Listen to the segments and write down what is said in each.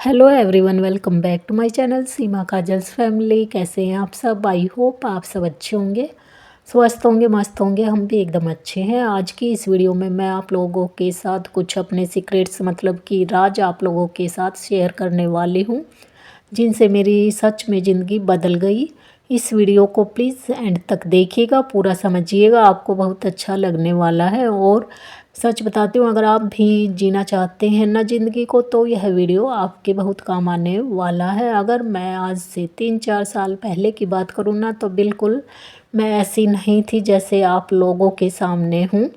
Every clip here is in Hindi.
Hello everyone, welcome back to my channel Seema Kajal's family. कैसे हैं आप सब? आई होप आप सब अच्छे होंगे, स्वस्थ होंगे, मस्त होंगे। हम भी एकदम अच्छे हैं। आज की इस वीडियो में मैं आप लोगों के साथ कुछ अपने सीक्रेट्स मतलब कि राज आप लोगों के साथ शेयर करने वाली हूँ, जिनसे मेरी सच में ज़िंदगी बदल गई। इस वीडियो को प्लीज़ एंड तक देखिएगा, पूरा समझिएगा, आपको बहुत अच्छा लगने वाला है। और सच बताती हूँ, अगर आप भी जीना चाहते हैं ना ज़िंदगी को, तो यह वीडियो आपके बहुत काम आने वाला है। अगर मैं आज से 3-4 साल पहले की बात करूँ ना, तो बिल्कुल मैं ऐसी नहीं थी जैसे आप लोगों के सामने हूँ।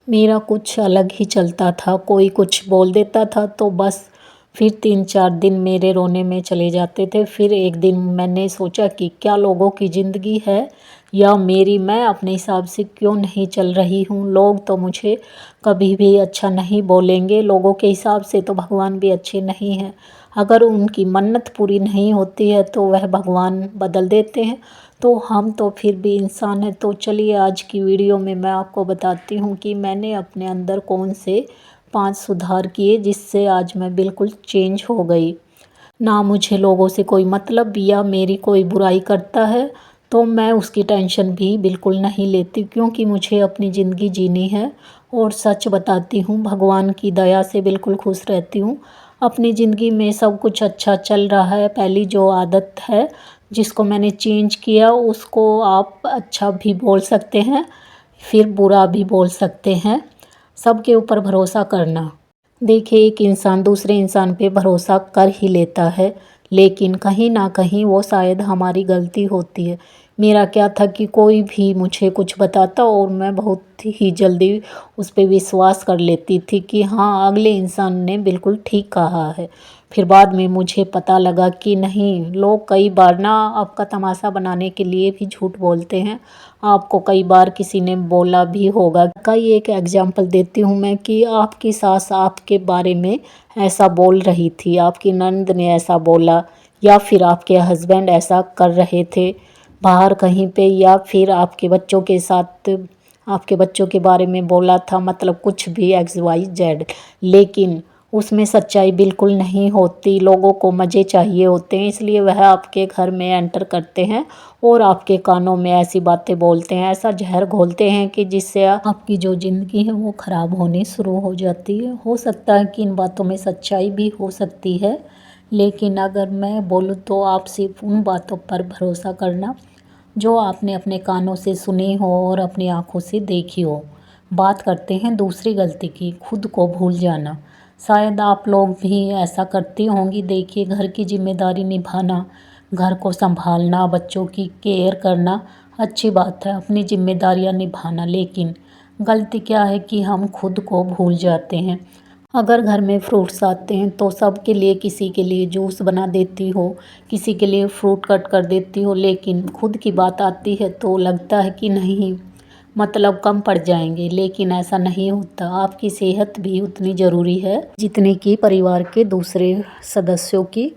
मेरा कुछ अलग ही चलता था। कोई कुछ बोल देता था तो बस फिर 3-4 दिन मेरे रोने में चले जाते थे। फिर एक दिन मैंने सोचा कि क्या लोगों की ज़िंदगी है या मेरी, मैं अपने हिसाब से क्यों नहीं चल रही हूँ। लोग तो मुझे कभी भी अच्छा नहीं बोलेंगे, लोगों के हिसाब से तो भगवान भी अच्छे नहीं हैं। अगर उनकी मन्नत पूरी नहीं होती है तो वह भगवान बदल देते हैं। तो हम तो फिर भी इंसान हैं। तो चलिए आज की वीडियो में मैं आपको बताती हूँ कि मैंने अपने अंदर कौन से 5 सुधार किए, जिससे आज मैं बिल्कुल चेंज हो गई। ना मुझे लोगों से कोई मतलब, या मेरी कोई बुराई करता है तो मैं उसकी टेंशन भी बिल्कुल नहीं लेती, क्योंकि मुझे अपनी ज़िंदगी जीनी है। और सच बताती हूँ, भगवान की दया से बिल्कुल खुश रहती हूँ। अपनी ज़िंदगी में सब कुछ अच्छा चल रहा है। पहली जो आदत है जिसको मैंने चेंज किया, उसको आप अच्छा भी बोल सकते हैं, फिर बुरा भी बोल सकते हैं। सबके ऊपर भरोसा करना। देखिए, एक इंसान दूसरे इंसान पे भरोसा कर ही लेता है, लेकिन कहीं ना कहीं वो शायद हमारी गलती होती है। मेरा क्या था कि कोई भी मुझे कुछ बताता और मैं बहुत ही जल्दी उस पे विश्वास कर लेती थी कि हाँ, अगले इंसान ने बिल्कुल ठीक कहा है। फिर बाद में मुझे पता लगा कि नहीं, लोग कई बार ना आपका तमाशा बनाने के लिए भी झूठ बोलते हैं। आपको कई बार किसी ने बोला भी होगा। कई एक एग्जांपल देती हूँ मैं कि आपकी सास आपके बारे में ऐसा बोल रही थी, आपकी ननद ने ऐसा बोला, या फिर आपके हस्बैंड ऐसा कर रहे थे बाहर कहीं पे, या फिर आपके बच्चों के साथ आपके बच्चों के बारे में बोला था, मतलब कुछ भी XYZ। लेकिन उसमें सच्चाई बिल्कुल नहीं होती। लोगों को मज़े चाहिए होते हैं, इसलिए वह आपके घर में एंटर करते हैं और आपके कानों में ऐसी बातें बोलते हैं, ऐसा जहर घोलते हैं कि जिससे आपकी जो ज़िंदगी है वो ख़राब होनी शुरू हो जाती है। हो सकता है कि इन बातों में सच्चाई भी हो सकती है, लेकिन अगर मैं बोलूँ तो आप सिर्फ उन बातों पर भरोसा करना जो आपने अपने कानों से सुनी हो और अपनी आँखों से देखी हो। बात करते हैं दूसरी गलती की, खुद को भूल जाना। शायद आप लोग भी ऐसा करती होंगी। देखिए, घर की जिम्मेदारी निभाना, घर को संभालना, बच्चों की केयर करना अच्छी बात है, अपनी जिम्मेदारियां निभाना। लेकिन गलती क्या है कि हम खुद को भूल जाते हैं। अगर घर में फ्रूट्स आते हैं तो सबके लिए, किसी के लिए जूस बना देती हो, किसी के लिए फ्रूट कट कर देती हो, लेकिन खुद की बात आती है तो लगता है कि नहीं, मतलब कम पड़ जाएंगे। लेकिन ऐसा नहीं होता। आपकी सेहत भी उतनी ज़रूरी है जितनी कि परिवार के दूसरे सदस्यों की।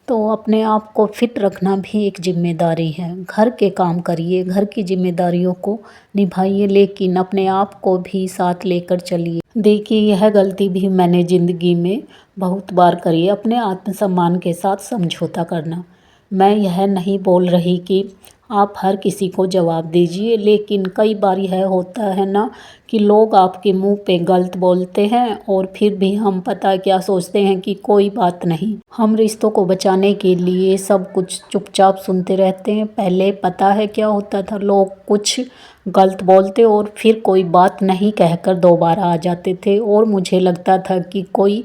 तो अपने आप को फिट रखना भी एक जिम्मेदारी है। घर के काम करिए, घर की जिम्मेदारियों को निभाइए, लेकिन अपने आप को भी साथ लेकर चलिए। देखिए, यह गलती भी मैंने ज़िंदगी में बहुत बार करी है, अपने आत्मसम्मान के साथ समझौता करना। मैं यह नहीं बोल रही कि आप हर किसी को जवाब दीजिए, लेकिन कई बार यह होता है ना कि लोग आपके मुंह पे गलत बोलते हैं और फिर भी हम पता क्या सोचते हैं कि कोई बात नहीं। हम रिश्तों को बचाने के लिए सब कुछ चुपचाप सुनते रहते हैं। पहले पता है क्या होता था, लोग कुछ गलत बोलते और फिर कोई बात नहीं कहकर दोबारा आ जाते थे, और मुझे लगता था कि कोई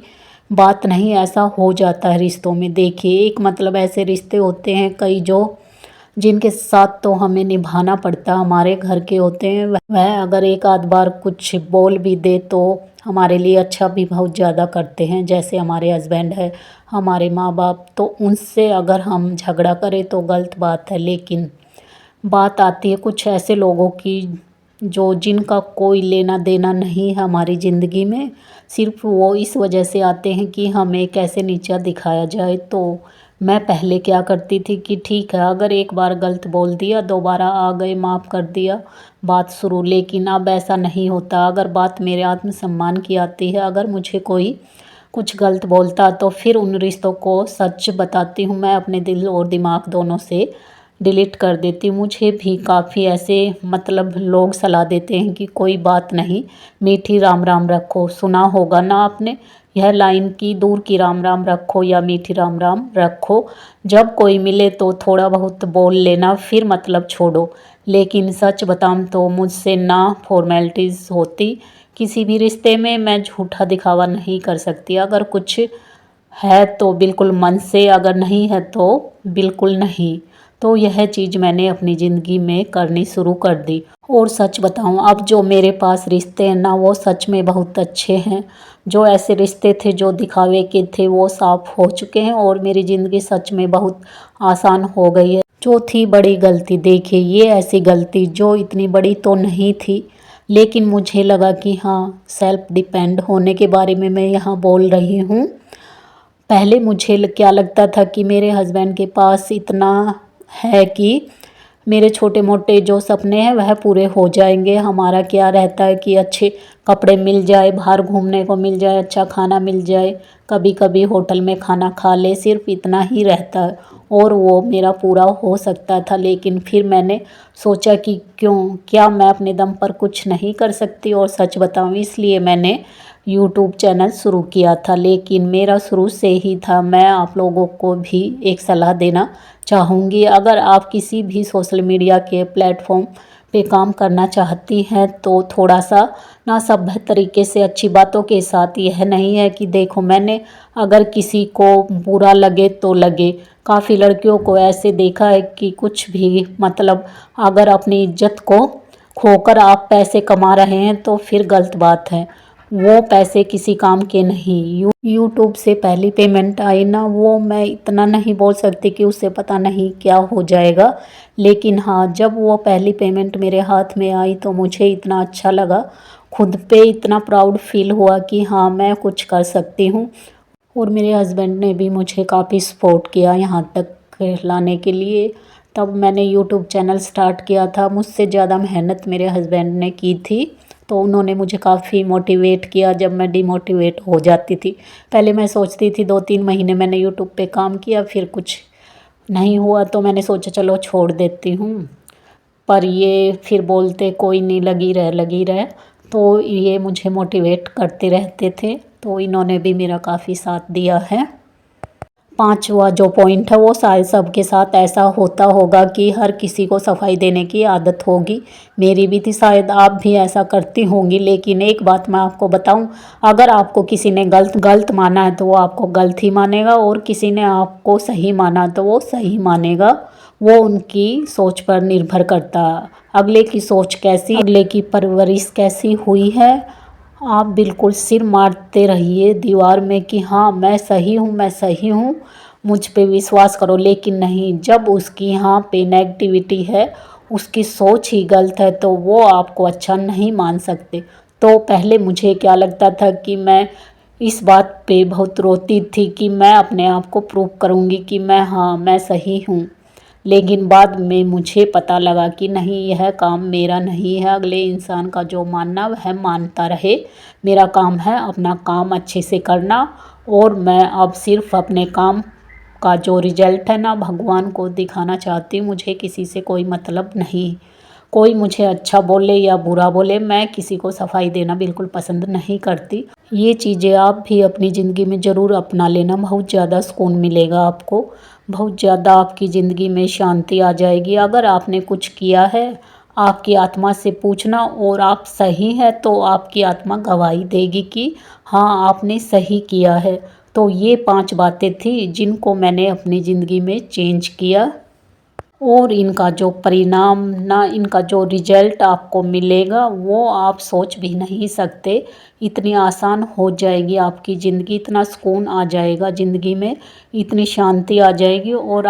बात नहीं, ऐसा हो जाता है रिश्तों में। देखिए, एक मतलब ऐसे रिश्ते होते हैं कई जो जिनके साथ तो हमें निभाना पड़ता, हमारे घर के होते हैं। वह अगर एक आध बार कुछ बोल भी दे तो हमारे लिए अच्छा भी बहुत ज़्यादा करते हैं। जैसे हमारे हस्बैंड है, हमारे माँ बाप, तो उनसे अगर हम झगड़ा करें तो गलत बात है। लेकिन बात आती है कुछ ऐसे लोगों की जो जिनका कोई लेना देना नहीं है हमारी ज़िंदगी में, सिर्फ वो इस वजह से आते हैं कि हमें कैसे नीचा दिखाया जाए। तो मैं पहले क्या करती थी कि ठीक है, अगर एक बार गलत बोल दिया, दोबारा आ गए, माफ़ कर दिया, बात शुरू। लेकिन अब ऐसा नहीं होता। अगर बात मेरे आत्मसम्मान की आती है, अगर मुझे कोई कुछ गलत बोलता तो फिर उन रिश्तों को सच बताती हूँ मैं अपने दिल और दिमाग दोनों से डिलीट कर देती हूँ। मुझे भी काफ़ी ऐसे मतलब लोग सलाह देते हैं कि कोई बात नहीं, मीठी राम राम रखो। सुना होगा ना आपने यह लाइन की, दूर की राम राम रखो या मीठी राम राम रखो। जब कोई मिले तो थोड़ा बहुत बोल लेना, फिर मतलब छोड़ो। लेकिन सच बताऊँ तो मुझसे ना फॉर्मेलिटीज़ होती किसी भी रिश्ते में। मैं झूठा दिखावा नहीं कर सकती। अगर कुछ है तो बिल्कुल मन से, अगर नहीं है तो बिल्कुल नहीं। तो यह चीज़ मैंने अपनी ज़िंदगी में करनी शुरू कर दी। और सच बताऊं, अब जो मेरे पास रिश्ते हैं ना, वो सच में बहुत अच्छे हैं। जो ऐसे रिश्ते थे जो दिखावे के थे वो साफ हो चुके हैं और मेरी ज़िंदगी सच में बहुत आसान हो गई है। जो थी बड़ी गलती, देखिए ये ऐसी गलती जो इतनी बड़ी तो नहीं थी, लेकिन मुझे लगा कि हाँ, सेल्फ डिपेंड होने के बारे में मैं यहाँ बोल रही हूँ। पहले मुझे क्या लगता था कि मेरे हस्बैंड के पास इतना है कि मेरे छोटे मोटे जो सपने हैं वह पूरे हो जाएंगे। हमारा क्या रहता है कि अच्छे कपड़े मिल जाए, बाहर घूमने को मिल जाए, अच्छा खाना मिल जाए, कभी कभी होटल में खाना खा ले, सिर्फ इतना ही रहता है और वो मेरा पूरा हो सकता था। लेकिन फिर मैंने सोचा कि क्या मैं अपने दम पर कुछ नहीं कर सकती। और सच बताऊं, इसलिए मैंने यूट्यूब चैनल शुरू किया था। लेकिन मेरा शुरू से ही था। मैं आप लोगों को भी एक सलाह देना चाहूँगी। अगर आप किसी भी सोशल मीडिया के प्लेटफॉर्म पे काम करना चाहती हैं तो थोड़ा सा ना सभ्य तरीके से, अच्छी बातों के साथ। यह नहीं है कि देखो, मैंने अगर किसी को बुरा लगे तो लगे। काफ़ी लड़कियों को ऐसे देखा है कि कुछ भी मतलब अगर अपनी इज्जत को खोकर आप पैसे कमा रहे हैं तो फिर गलत बात है। वो पैसे किसी काम के नहीं। यूट्यूब से पहली पेमेंट आई ना, वो मैं इतना नहीं बोल सकती कि उससे पता नहीं क्या हो जाएगा। लेकिन हाँ, जब वो पहली पेमेंट मेरे हाथ में आई तो मुझे इतना अच्छा लगा, खुद पे इतना प्राउड फील हुआ कि हाँ, मैं कुछ कर सकती हूँ। और मेरे हस्बैंड ने भी मुझे काफ़ी सपोर्ट किया यहाँ तक लाने के लिए। तब मैंने यूट्यूब चैनल स्टार्ट किया था। मुझसे ज़्यादा मेहनत मेरे हस्बैंड ने की थी, तो उन्होंने मुझे काफ़ी मोटिवेट किया जब मैं डिमोटिवेट हो जाती थी। पहले मैं सोचती थी, 2-3 महीने मैंने यूट्यूब पे काम किया, फिर कुछ नहीं हुआ तो मैंने सोचा चलो छोड़ देती हूँ। पर ये फिर बोलते कोई नहीं, लगी रह। तो ये मुझे मोटिवेट करते रहते थे, तो इन्होंने भी मेरा काफ़ी साथ दिया है। पांचवा जो पॉइंट है वो शायद सबके साथ ऐसा होता होगा कि हर किसी को सफाई देने की आदत होगी। मेरी भी थी, शायद आप भी ऐसा करती होंगी। लेकिन एक बात मैं आपको बताऊं, अगर आपको किसी ने गलत माना है तो वो आपको गलत ही मानेगा, और किसी ने आपको सही माना तो वो सही मानेगा। वो उनकी सोच पर निर्भर करता है। अगले की सोच कैसी, अगले की परवरिश कैसी हुई है। आप बिल्कुल सिर मारते रहिए दीवार में कि हाँ, मैं सही हूँ, मैं सही हूँ, मुझ पे विश्वास करो। लेकिन नहीं, जब उसकी यहाँ पे नेगेटिविटी है, उसकी सोच ही गलत है, तो वो आपको अच्छा नहीं मान सकते। तो पहले मुझे क्या लगता था कि मैं इस बात पे बहुत रोती थी कि मैं अपने आप को प्रूव करूँगी कि मैं सही हूँ। लेकिन बाद में मुझे पता लगा कि नहीं, यह काम मेरा नहीं है। अगले इंसान का जो मानना वह मानता रहे। मेरा काम है अपना काम अच्छे से करना, और मैं अब सिर्फ अपने काम का जो रिजल्ट है ना, भगवान को दिखाना चाहती हूँ। मुझे किसी से कोई मतलब नहीं। कोई मुझे अच्छा बोले या बुरा बोले, मैं किसी को सफाई देना बिल्कुल पसंद नहीं करती। ये चीज़ें आप भी अपनी ज़िंदगी में ज़रूर अपना लेना, बहुत ज़्यादा सुकून मिलेगा आपको, बहुत ज़्यादा आपकी ज़िंदगी में शांति आ जाएगी। अगर आपने कुछ किया है, आपकी आत्मा से पूछना, और आप सही हैं तो आपकी आत्मा गवाही देगी कि हाँ, आपने सही किया है। तो ये 5 बातें थी जिनको मैंने अपनी ज़िंदगी में चेंज किया, और इनका जो परिणाम ना, इनका जो रिजल्ट आपको मिलेगा वो आप सोच भी नहीं सकते। इतनी आसान हो जाएगी आपकी ज़िंदगी, इतना सुकून आ जाएगा ज़िंदगी में, इतनी शांति आ जाएगी, और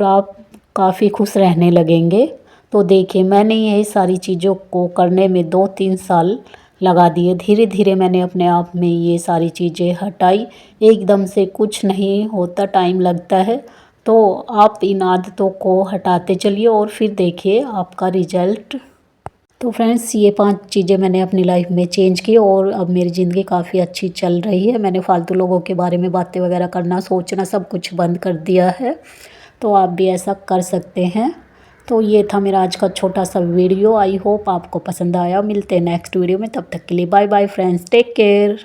आप काफ़ी खुश रहने लगेंगे। तो देखिए, मैंने यही सारी चीज़ों को करने में 2-3 साल लगा दिए। धीरे धीरे मैंने अपने आप में ये सारी चीज़ें हटाई। एकदम से कुछ नहीं होता, टाइम लगता है। तो आप इन आदतों को हटाते चलिए और फिर देखिए आपका रिजल्ट तो फ्रेंड्स ये 5 चीज़ें मैंने अपनी लाइफ में चेंज की और अब मेरी ज़िंदगी काफ़ी अच्छी चल रही है। मैंने फालतू लोगों के बारे में बातें वगैरह करना, सोचना सब कुछ बंद कर दिया है। तो आप भी ऐसा कर सकते हैं। तो ये था मेरा आज का छोटा सा वीडियो। आई होप आपको पसंद आया। मिलते हैं नेक्स्ट वीडियो में, तब तक के लिए bye bye friends, take care.